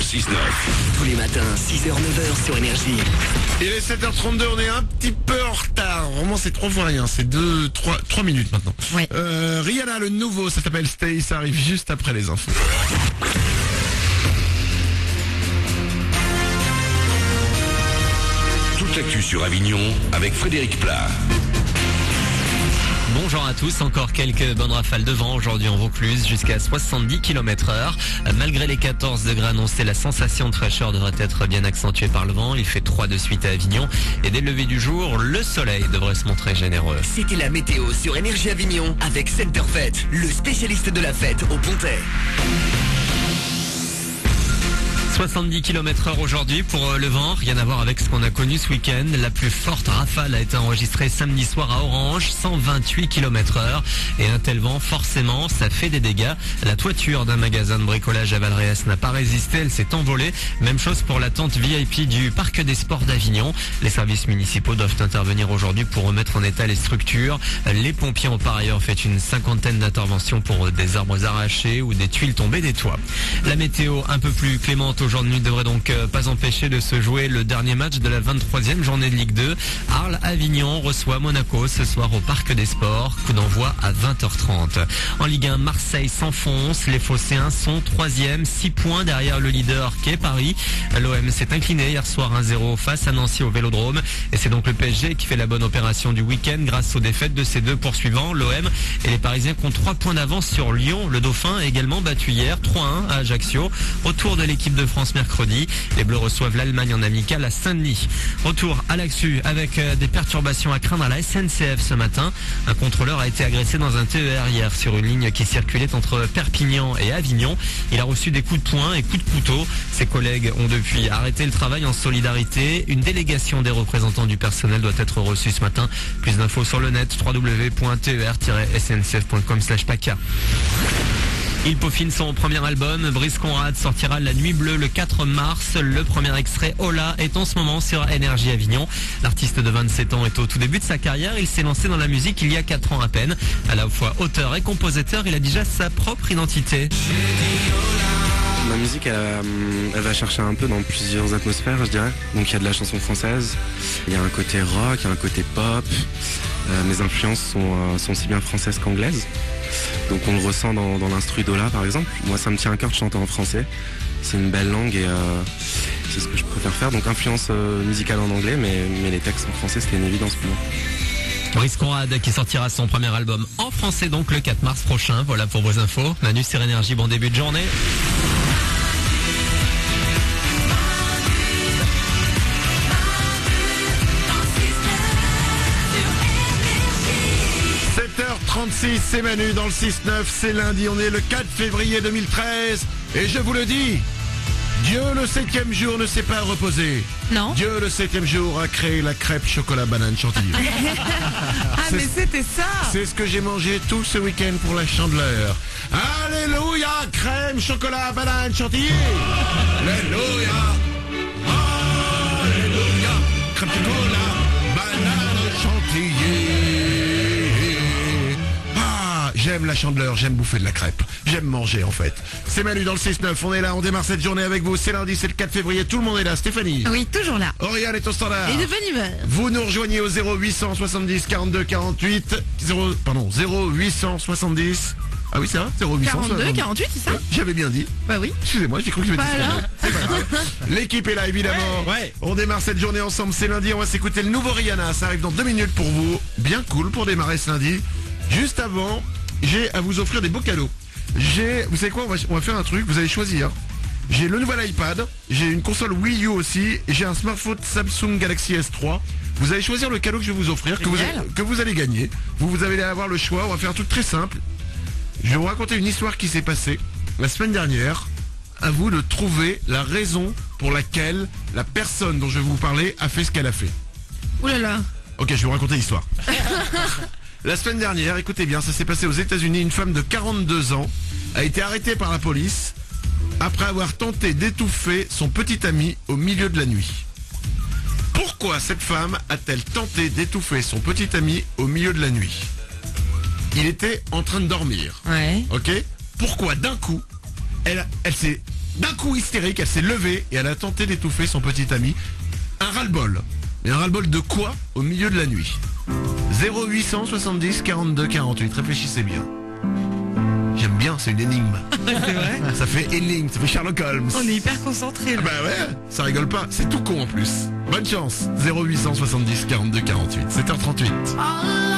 6-9. Tous les matins, 6h-9h sur Énergie. Il est 7h32, on est un petit peu en retard. Vraiment, c'est 3 fois rien. C'est 3 minutes maintenant. Ouais. Rihanna, le nouveau, ça s'appelle Stay. Ça arrive juste après les infos. Toute l'actu sur Avignon avec Frédéric Plat. Bonjour à tous, encore quelques bonnes rafales de vent aujourd'hui en Vaucluse jusqu'à 70 km/h. Malgré les 14 degrés annoncés, la sensation de fraîcheur devrait être bien accentuée par le vent. Il fait 3 de suite à Avignon et dès le lever du jour, le soleil devrait se montrer généreux. C'était la météo sur Énergie Avignon avec Centerfet, le spécialiste de la fête au Pontet. 70 km/h aujourd'hui pour le vent, rien à voir avec ce qu'on a connu ce week-end. La plus forte rafale a été enregistrée samedi soir à Orange, 128 km/h. Et un tel vent, forcément, ça fait des dégâts. La toiture d'un magasin de bricolage à Valréas n'a pas résisté, elle s'est envolée. Même chose pour la tente VIP du Parc des Sports d'Avignon. Les services municipaux doivent intervenir aujourd'hui pour remettre en état les structures. Les pompiers ont par ailleurs fait une 50aine d'interventions pour des arbres arrachés ou des tuiles tombées des toits. La météo un peu plus clémente aujourd'hui ne devrait donc pas empêcher de se jouer le dernier match de la 23e journée de Ligue 2. Arles-Avignon reçoit Monaco ce soir au Parc des Sports. Coup d'envoi à 20h30. En Ligue 1, Marseille s'enfonce. Les Phocéens sont 3e, 6 points derrière le leader qui est Paris. L'OM s'est incliné hier soir 1-0 face à Nancy au Vélodrome. Et c'est donc le PSG qui fait la bonne opération du week-end grâce aux défaites de ses deux poursuivants, l'OM et les Parisiens qui ont 3 points d'avance sur Lyon. Le Dauphin a également battu hier 3-1 à Ajaccio. Retour de l'équipe de France mercredi. Les Bleus reçoivent l'Allemagne en amical à Saint-Denis. Retour à l'actu avec des perturbations à craindre à la SNCF ce matin. Un contrôleur a été agressé dans un TER hier sur une ligne qui circulait entre Perpignan et Avignon. Il a reçu des coups de poing et coups de couteau. Ses collègues ont depuis arrêté le travail en solidarité. Une délégation des représentants du personnel doit être reçue ce matin. Plus d'infos sur le net www.ter-sncf.com/PACA. Il peaufine son premier album. Brice Conrad sortira La Nuit Bleue le 4 mars. Le premier extrait, Hola, est en ce moment sur Énergie Avignon. L'artiste de 27 ans est au tout début de sa carrière. Il s'est lancé dans la musique il y a 4 ans à peine. À la fois auteur et compositeur, il a déjà sa propre identité. Ma musique, elle va chercher un peu dans plusieurs atmosphères, je dirais. Donc il y a de la chanson française, il y a un côté rock, il y a un côté pop. Mes influences sont aussi bien françaises qu'anglaises. Donc on le ressent dans l'instru d'Ola par exemple. Moi ça me tient à cœur de chanter en français. C'est une belle langue et c'est ce que je préfère faire. Donc influence musicale en anglais, mais les textes en français c'était une évidence pour moi. Brice Conrad qui sortira son premier album en français donc le 4 mars prochain. Voilà pour vos infos. Manu sur Énergie, bon début de journée. C'est Manu dans le 6-9, c'est lundi, on est le 4 février 2013 et je vous le dis, Dieu le 7e jour ne s'est pas reposé. Non. Dieu le 7e jour a créé la crêpe chocolat banane chantilly. Mais c'était ça. C'est ce que j'ai mangé tout ce week-end pour la Chandeleur. Alléluia, crème chocolat banane chantilly. Alléluia. Alléluia, crêpe chocolat banane chantilly. J'aime la Chandeleur, j'aime bouffer de la crêpe. J'aime manger en fait. C'est Manu dans le 6-9, on est là, on démarre cette journée avec vous. C'est lundi, c'est le 4 février, tout le monde est là. Stéphanie. Oui, toujours là. Oriane est au standard. Et de bonne humeur. Vous nous rejoignez au 0870 42 48 0870. Ah oui, c'est vrai, 0800 42, 48, c'est ça? J'avais bien dit. Bah oui. Excusez-moi, j'ai cru que je m'étais Voilà. trompé. C'est pas grave. L'équipe est là, évidemment. Ouais. On démarre cette journée ensemble, c'est lundi, on va s'écouter le nouveau Rihanna. Ça arrive dans 2 minutes pour vous. Bien cool pour démarrer ce lundi. Juste avant, j'ai à vous offrir des beaux cadeaux. Vous savez quoi, on va faire un truc, vous allez choisir. J'ai le nouvel iPad, j'ai une console Wii U aussi, et j'ai un smartphone Samsung Galaxy S3. Vous allez choisir le cadeau que je vais vous offrir, que vous allez gagner. Vous allez avoir le choix, on va faire un truc très simple. Je vais vous raconter une histoire qui s'est passée la semaine dernière. À vous de trouver la raison pour laquelle la personne dont je vais vous parler a fait ce qu'elle a fait. Ouh là là. Ok, je vais vous raconter l'histoire. La semaine dernière, écoutez bien, ça s'est passé aux États-Unis. Une femme de 42 ans a été arrêtée par la police après avoir tenté d'étouffer son petit ami au milieu de la nuit. Pourquoi cette femme a-t-elle tenté d'étouffer son petit ami au milieu de la nuit? Il était en train de dormir. Ouais. Ok? Pourquoi d'un coup, elle s'est d'un coup hystérique, elle s'est levée et elle a tenté d'étouffer son petit ami. Un ras-le-bol. Mais un ras-le-bol de quoi au milieu de la nuit? 0870 42 48, réfléchissez bien. J'aime bien, c'est une énigme. C'est vrai. Ça fait énigme, ça fait Sherlock Holmes. On est hyper concentrés là. Bah ouais, ça rigole pas, c'est tout con en plus. Bonne chance, 0870 42 48, 7h38.